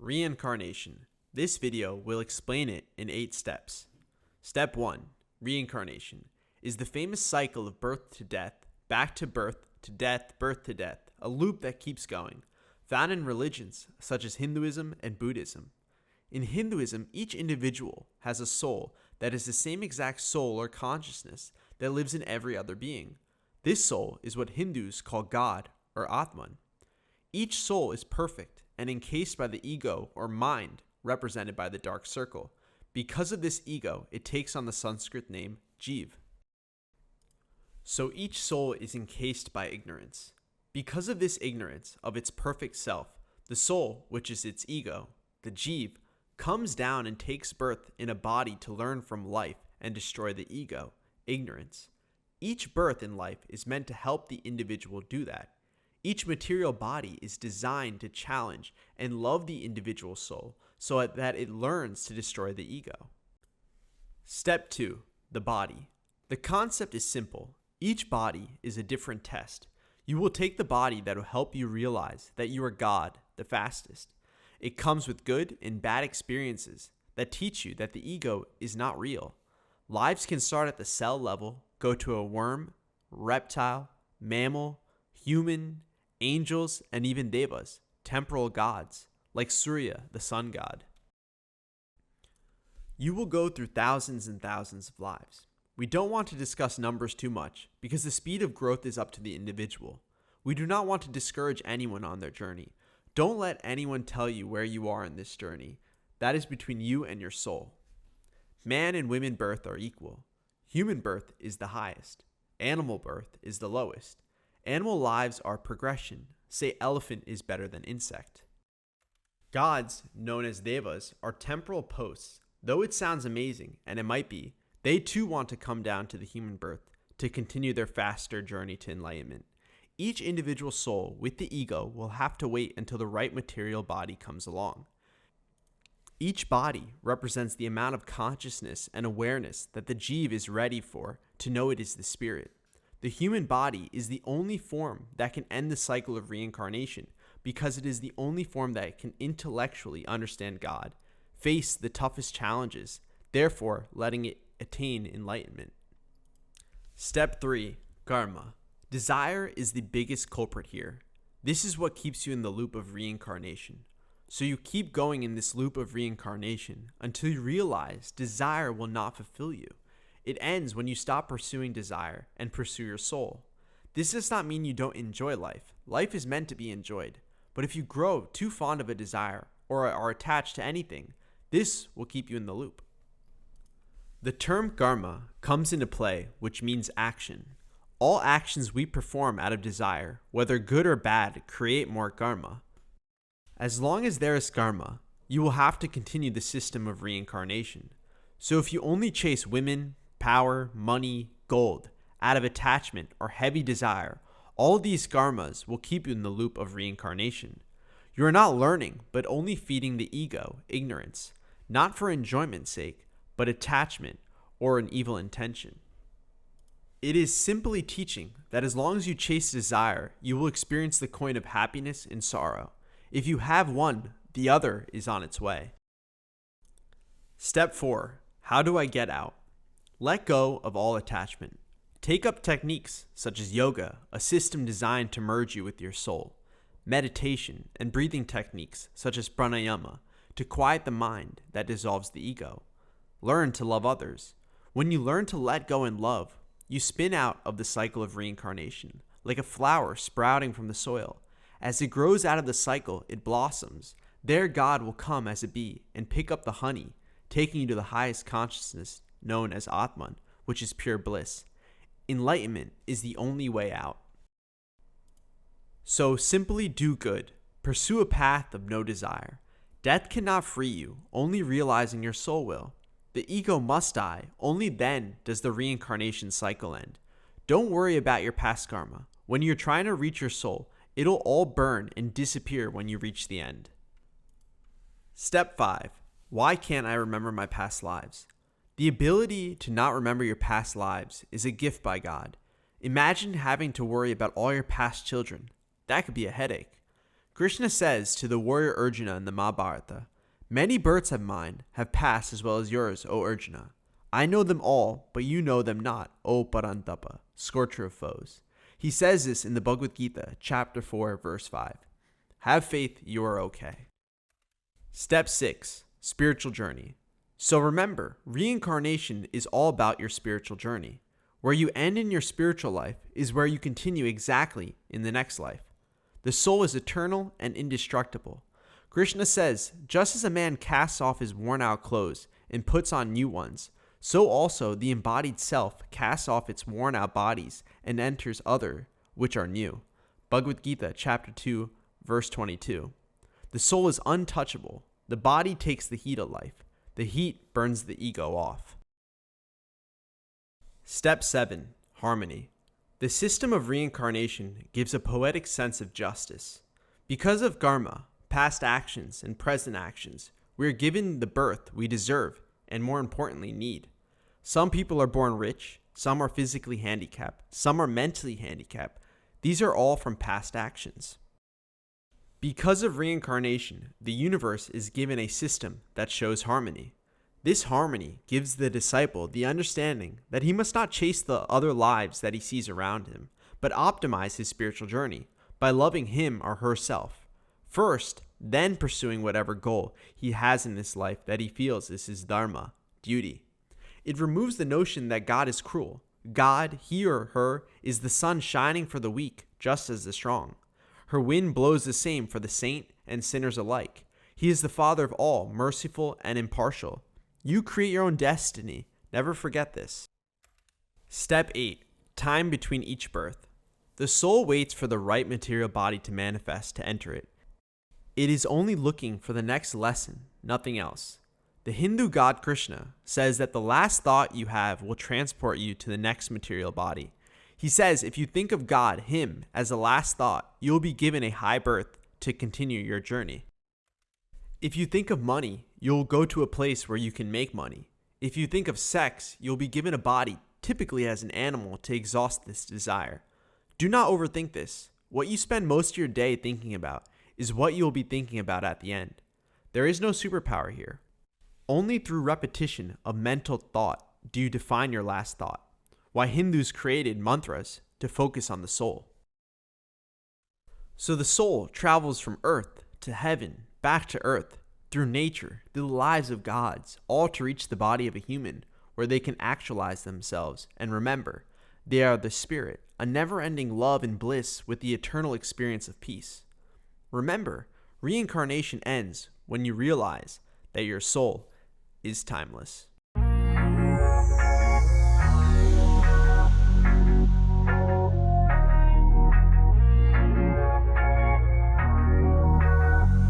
Reincarnation. This video will explain it in 8 steps. Step 1. Reincarnation is the famous cycle of birth to death, back to birth to death, a loop that keeps going, found in religions such as Hinduism and Buddhism. In Hinduism, each individual has a soul that is the same exact soul or consciousness that lives in every other being. This soul is what Hindus call God or Atman. Each soul is perfect and encased by the ego or mind, represented by the dark circle. Because of this ego, it takes on the Sanskrit name Jiv. So each soul is encased by ignorance. Because of this ignorance of its perfect self, the soul, which is its ego, the Jiv, comes down and takes birth in a body to learn from life and destroy the ego, ignorance. Each birth in life is meant to help the individual do that. Each material body is designed to challenge and love the individual soul so that it learns to destroy the ego. Step 2. The body. The concept is simple. Each body is a different test. You will take the body that will help you realize that you are God, the fastest. It comes with good and bad experiences that teach you that the ego is not real. Lives can start at the cell level, go to a worm, reptile, mammal, human, angels, and even devas, temporal gods, like Surya, the sun god. You will go through thousands and thousands of lives. We don't want to discuss numbers too much because the speed of growth is up to the individual. We do not want to discourage anyone on their journey. Don't let anyone tell you where you are in this journey. That is between you and your soul. Man and women birth are equal. Human birth is the highest. Animal birth is the lowest. Animal lives are progression. Say elephant is better than insect. Gods, known as devas, are temporal posts. Though it sounds amazing, and it might be, they too want to come down to the human birth to continue their faster journey to enlightenment. Each individual soul with the ego will have to wait until the right material body comes along. Each body represents the amount of consciousness and awareness that the Jiv is ready for to know it is the spirit. The human body is the only form that can end the cycle of reincarnation because it is the only form that can intellectually understand God, face the toughest challenges, therefore letting it attain enlightenment. Step 3. Karma. Desire is the biggest culprit here. This is what keeps you in the loop of reincarnation. So you keep going in this loop of reincarnation until you realize desire will not fulfill you. It ends when you stop pursuing desire and pursue your soul. This does not mean you don't enjoy life. Life is meant to be enjoyed. But if you grow too fond of a desire or are attached to anything, this will keep you in the loop. The term karma comes into play, which means action. All actions we perform out of desire, whether good or bad, create more karma. As long as there is karma, you will have to continue the system of reincarnation. So if you only chase women, power, money, gold, out of attachment or heavy desire, all these karmas will keep you in the loop of reincarnation. You are not learning, but only feeding the ego, ignorance, not for enjoyment's sake, but attachment or an evil intention. It is simply teaching that as long as you chase desire, you will experience the coin of happiness and sorrow. If you have one, the other is on its way. Step 4. How do I get out? Let go of all attachment. Take up techniques such as yoga, a system designed to merge you with your soul, meditation, and breathing techniques such as pranayama to quiet the mind that dissolves the ego. Learn to love others. When you learn to let go and love, you spin out of the cycle of reincarnation, like a flower sprouting from the soil. As it grows out of the cycle, it blossoms. There God will come as a bee and pick up the honey, taking you to the highest consciousness known as Atman, which is pure bliss. Enlightenment is the only way out. So simply do good. Pursue a path of no desire. Death cannot free you, only realizing your soul will. The ego must die, only then does the reincarnation cycle end. Don't worry about your past karma. When you're trying to reach your soul, it'll all burn and disappear when you reach the end. Step 5. Why can't I remember my past lives? The ability to not remember your past lives is a gift by God. Imagine having to worry about all your past children. That could be a headache. Krishna says to the warrior Arjuna in the Mahabharata, "Many births of mine have passed as well as yours, O Arjuna. I know them all, but you know them not, O Parantapa, scorcher of foes." He says this in the Bhagavad Gita, chapter 4, verse 5. Have faith, you are okay. Step 6. Spiritual journey. So remember, reincarnation is all about your spiritual journey. Where you end in your spiritual life is where you continue exactly in the next life. The soul is eternal and indestructible. Krishna says, just as a man casts off his worn-out clothes and puts on new ones, so also the embodied self casts off its worn-out bodies and enters other, which are new. Bhagavad Gita, chapter 2, verse 22. The soul is untouchable. The body takes the heat of life. The heat burns the ego off. Step 7. Harmony. The system of reincarnation gives a poetic sense of justice. Because of karma, past actions and present actions, we are given the birth we deserve and, more importantly, need. Some people are born rich, some are physically handicapped, some are mentally handicapped. These are all from past actions. Because of reincarnation, the universe is given a system that shows harmony. This harmony gives the disciple the understanding that he must not chase the other lives that he sees around him, but optimize his spiritual journey by loving him or herself first, then pursuing whatever goal he has in this life that he feels is his dharma, duty. It removes the notion that God is cruel. God, he or her, is the sun shining for the weak just as the strong. Her wind blows the same for the saint and sinners alike. He is the Father of all, merciful and impartial. You create your own destiny. Never forget this. Step 8. Time between each birth. The soul waits for the right material body to manifest to enter it. It is only looking for the next lesson, nothing else. The Hindu god Krishna says that the last thought you have will transport you to the next material body. He says if you think of God, him, as the last thought, you will be given a high birth to continue your journey. If you think of money, you'll go to a place where you can make money. If you think of sex, you'll be given a body, typically as an animal, to exhaust this desire. Do not overthink this. What you spend most of your day thinking about is what you will be thinking about at the end. There is no superpower here. Only through repetition of mental thought do you define your last thought. Why Hindus created mantras to focus on the soul. So the soul travels from earth to heaven, back to earth, through nature, through the lives of gods, all to reach the body of a human, where they can actualize themselves. And remember, they are the spirit, a never-ending love and bliss with the eternal experience of peace. Remember, reincarnation ends when you realize that your soul is timeless.